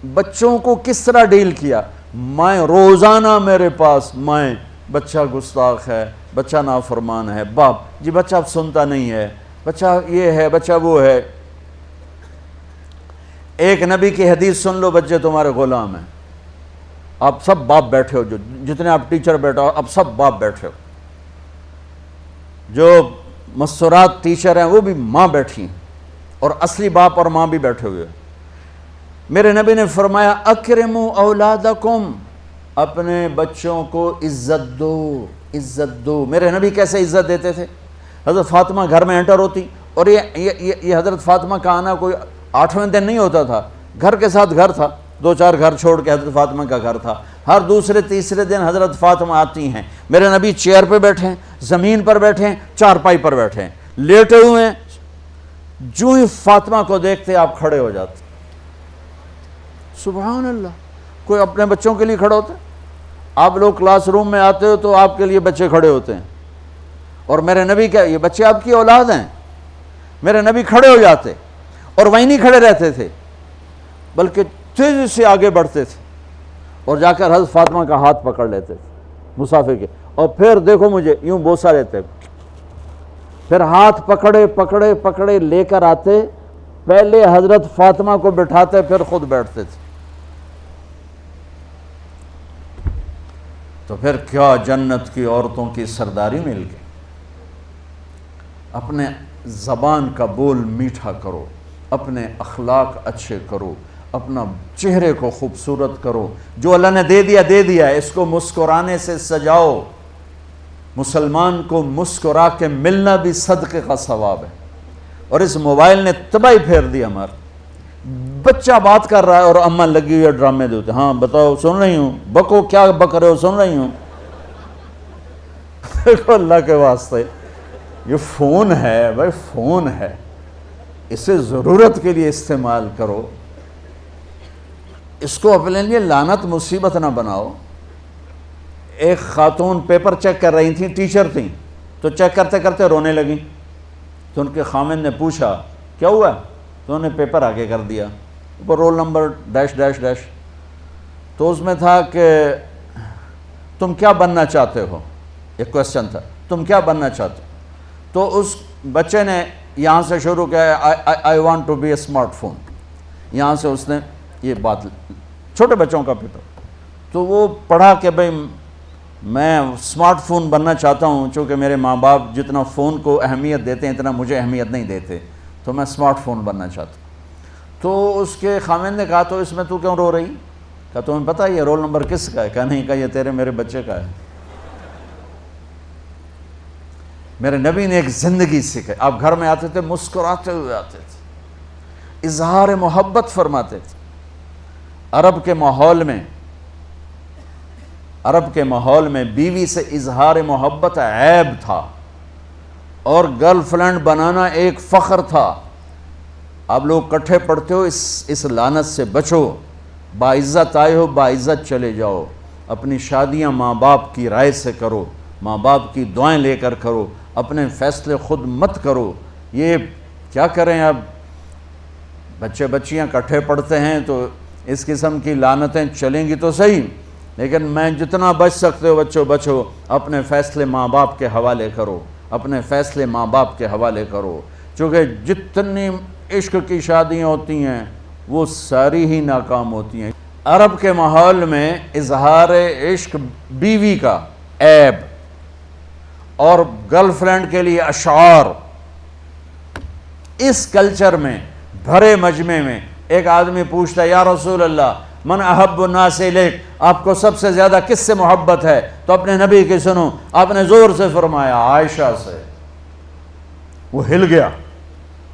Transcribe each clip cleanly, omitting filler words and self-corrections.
بچوں کو کس طرح ڈیل کیا. میں روزانہ میرے پاس بچہ گستاخ ہے، بچہ نافرمان ہے، باپ جی بچہ اب سنتا نہیں ہے، بچہ یہ ہے، بچہ وہ ہے. ایک نبی کی حدیث سن لو، بچے تمہارے غلام ہیں. آپ سب باپ بیٹھے ہو، جتنے آپ ٹیچر بیٹھا ہو اب سب باپ بیٹھے ہو. جو مستورات ٹیچر ہیں وہ بھی ماں بیٹھی ہیں، اور اصلی باپ اور ماں بھی بیٹھے ہوئے. میرے نبی نے فرمایا اکرموا اولادکم، اپنے بچوں کو عزت دو، عزت دو. میرے نبی کیسے عزت دیتے تھے؟ حضرت فاطمہ گھر میں انٹر ہوتی، اور یہ حضرت فاطمہ کا آنا کوئی 8ویں دن نہیں ہوتا تھا، گھر کے ساتھ گھر تھا، 2-4 گھر چھوڑ کے حضرت فاطمہ کا گھر تھا. ہر دوسرے تیسرے دن حضرت فاطمہ آتی ہیں. میرے نبی چیئر پہ بیٹھے ہیں، زمین پر بیٹھے ہیں، چارپائی پر بیٹھے ہیں، لیٹے ہوئے ہیں. جو ہی فاطمہ کو دیکھتے آپ کھڑے ہو جاتے. سبحان اللہ. کوئی اپنے بچوں کے لیے کھڑا ہوتا ہے؟ آپ لوگ کلاس روم میں آتے ہو تو آپ کے لیے بچے کھڑے ہوتے ہیں، اور میرے نبی کیا یہ بچے آپ کی اولاد ہیں؟ میرے نبی کھڑے ہو جاتے، اور وہیں نہیں کھڑے رہتے تھے بلکہ تیزی سے آگے بڑھتے تھے، اور جا کر حضرت فاطمہ کا ہاتھ پکڑ لیتے تھے مسافر کے، اور پھر دیکھو مجھے یوں بوسہ لیتے، پھر ہاتھ پکڑے پکڑے پکڑے لے کر آتے، پہلے حضرت فاطمہ کو بٹھاتے پھر خود بیٹھتے تھے. تو پھر کیا جنت کی عورتوں کی سرداری مل گئی. اپنے زبان کا بول میٹھا کرو، اپنے اخلاق اچھے کرو، اپنا چہرے کو خوبصورت کرو. جو اللہ نے دے دیا ہے، اس کو مسکرانے سے سجاؤ. مسلمان کو مسکرا کے ملنا بھی صدقے کا ثواب ہے. اور اس موبائل نے تباہی پھیر دی ہمارا. بچہ بات کر رہا ہے اور اماں لگی ہوئی ہے ڈرامے دیتے، ہاں بتاؤ سن رہی ہوں، بکو کیا بک رہے ہو، سن رہی ہوں. دیکھو اللہ کے واسطے یہ فون ہے بھائی، فون ہے، اسے ضرورت کے لیے استعمال کرو، اس کو اپنے لیے لعنت مصیبت نہ بناؤ. ایک خاتون پیپر چیک کر رہی تھیں، ٹیچر تھیں، تو چیک کرتے کرتے رونے لگیں. تو ان کے خامن نے پوچھا کیا ہوا؟ تو انہوں نے پیپر آگے کر دیا، اوپر roll number dash dash dash. تو اس میں تھا کہ تم کیا بننا چاہتے ہو، ایک کویسچن تھا، تم کیا بننا چاہتے ہو؟ تو اس بچے نے یہاں سے شروع کیا، I want to be a smart phone. یہاں سے اس نے یہ بات، چھوٹے بچوں کا پیپر. تو وہ پڑھا کہ بھئی میں اسمارٹ فون بننا چاہتا ہوں، چونکہ میرے ماں باپ جتنا فون کو اہمیت دیتے ہیں اتنا مجھے اہمیت نہیں دیتے، تو میں اسمارٹ فون بننا چاہتا ہوں. تو اس کے خامن نے کہا تو اس میں تو کیوں رو رہی؟ کہا تمہیں پتہ ہے یہ رول نمبر کس کا ہے؟ کہا نہیں. کہا یہ تیرے میرے بچے کا ہے. میرے نبی نے ایک زندگی سکھائی. آپ گھر میں آتے تھے مسکراتے ہوئے آتے تھے، اظہار محبت فرماتے تھے. عرب کے ماحول میں بیوی سے اظہار محبت عیب تھا، اور گرل فرینڈ بنانا ایک فخر تھا. آپ لوگ کٹھے پڑھتے ہو، اس لعنت سے بچو. باعزت آئے ہو، باعزت چلے جاؤ. اپنی شادیاں ماں باپ کی رائے سے کرو، ماں باپ کی دعائیں لے کر کرو، اپنے فیصلے خود مت کرو. یہ کیا کریں، اب بچے بچیاں کٹھے پڑھتے ہیں تو اس قسم کی لعنتیں چلیں گی تو صحیح، لیکن میں جتنا بچ سکتے ہو بچو بچو. اپنے فیصلے ماں باپ کے حوالے کرو، اپنے فیصلے ماں باپ کے حوالے کرو. چونکہ جتنی عشق کی شادیاں ہوتی ہیں وہ ساری ہی ناکام ہوتی ہیں. عرب کے ماحول میں اظہار عشق بیوی کا عیب، اور گرل فرینڈ کے لیے اشعار. اس کلچر میں بھرے مجمع میں ایک آدمی پوچھتا ہے یا رسول اللہ من احب الناس الیک، آپ کو سب سے زیادہ کس سے محبت ہے؟ تو اپنے نبی کی سنو. آپ نے زور سے فرمایا عائشہ سے. وہ ہل گیا،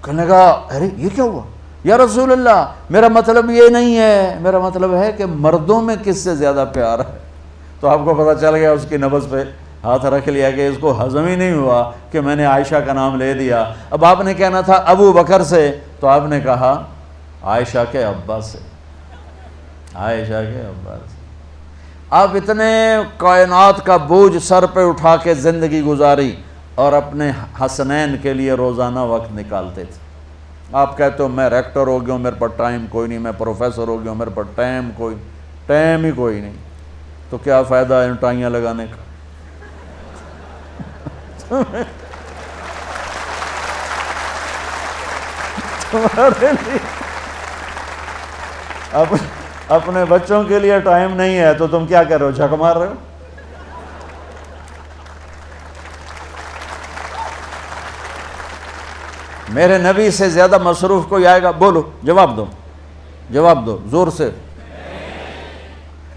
کہنے لگا ارے یہ کیا ہوا یا رسول اللہ، میرا مطلب یہ نہیں ہے، میرا مطلب ہے کہ مردوں میں کس سے زیادہ پیار ہے. تو آپ کو پتہ چل گیا، اس کی نبض پہ ہاتھ رکھ لیا کہ اس کو ہضم ہی نہیں ہوا کہ میں نے عائشہ کا نام لے دیا. اب آپ نے کہنا تھا ابو بکر سے، تو آپ نے کہا عائشہ کے ابا سے، عائشہ کے ابا سے. آپ اتنے کائنات کا بوجھ سر پہ اٹھا کے زندگی گزاری، اور اپنے حسنین کے لیے روزانہ وقت نکالتے تھے. آپ کہتے ہو میں ریکٹر ہو گیا ہوں، میرے پاس ٹائم کوئی نہیں، میں پروفیسر ہو گیا ہوں، میرے پاس ٹائم ہی کوئی نہیں، تو کیا فائدہ ہے ٹائیاں لگانے کا؟ تمہارے لیے اپنے بچوں کے لیے ٹائم نہیں ہے تو تم کیا کر رہے ہو، جھک مار رہے ہو؟ میرے نبی سے زیادہ مصروف کوئی آئے گا؟ بولو، جواب دو زور سے۔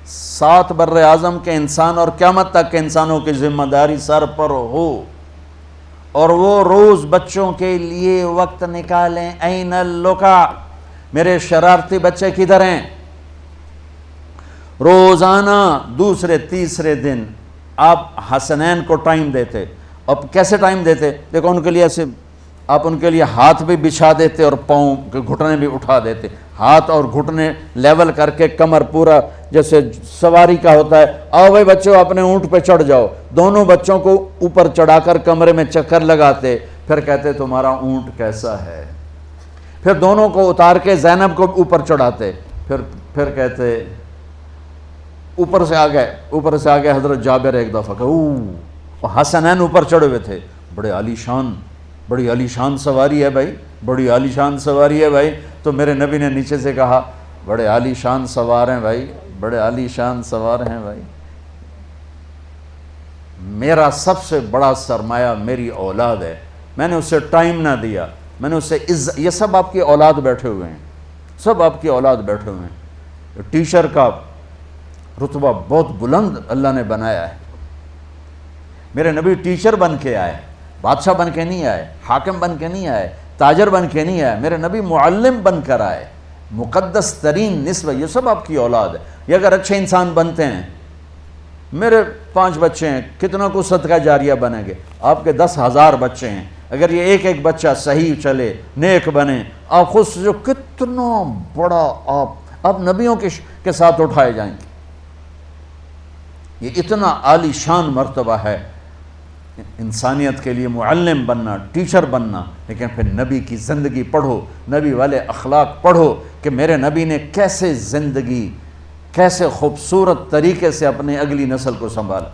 7 بر اعظم کے انسان اور قیامت تک کے انسانوں کی ذمہ داری سر پر ہو، اور وہ روز بچوں کے لیے وقت نکالیں۔ این اللقا، میرے شرارتی بچے کدھر ہیں؟ روزانہ دوسرے تیسرے دن آپ حسنین کو ٹائم دیتے۔ اب کیسے ٹائم دیتے؟ دیکھو ان کے لیے ایسے آپ ان کے لیے ہاتھ بھی بچھا دیتے اور پاؤں کے گھٹنے بھی اٹھا دیتے، ہاتھ اور گھٹنے لیول کر کے، کمر پورا جیسے سواری کا ہوتا ہے۔ آؤ بھائی بچوں اپنے اونٹ پہ چڑھ جاؤ، دونوں بچوں کو اوپر چڑھا کر کمرے میں چکر لگاتے، پھر کہتے تمہارا اونٹ کیسا ہے، پھر دونوں کو اتار کے زینب کو اوپر چڑھاتے، پھر کہتے اوپر سے آ گئے حضرت جابر ایک دفعہ کہ حسنین اوپر چڑھے ہوئے تھے، بڑی عالی شان سواری ہے بھائی، بڑی عالی شان سواری ہے بھائی، تو میرے نبی نے نیچے سے کہا بڑے عالی شان سوار ہیں بھائی، بڑے عالی شان سوار ہیں بھائی، میرا سب سے بڑا سرمایہ میری اولاد ہے، میں نے اسے ٹائم نہ دیا، میں نے اسے یہ سب آپ کی اولاد بیٹھے ہوئے ہیں، سب آپ کی اولاد بیٹھے ہوئے ہیں۔ ٹیچر کا رتبہ بہت بلند اللہ نے بنایا ہے، میرے نبی ٹیچر بن کے آئے، بادشاہ بن کے نہیں آئے، حاکم بن کے نہیں آئے، تاجر بن کے نہیں آئے، میرے نبی معلم بن کر آئے، مقدس ترین نسبت، یہ سب آپ کی اولاد ہے۔ یہ اگر اچھے انسان بنتے ہیں، میرے 5 بچے ہیں، کتنا کو صدقہ جاریہ بنیں گے؟ آپ کے 10,000 بچے ہیں، اگر یہ ایک بچہ صحیح چلے، نیک بنے، آپ خود سے جو کتنا بڑا آپ نبیوں کے ساتھ اٹھائے جائیں گے۔ یہ اتنا عالی شان مرتبہ ہے انسانیت کے لیے، معلم بننا، ٹیچر بننا، لیکن پھر نبی کی زندگی پڑھو، نبی والے اخلاق پڑھو کہ میرے نبی نے کیسے زندگی، کیسے خوبصورت طریقے سے اپنی اگلی نسل کو سنبھالا۔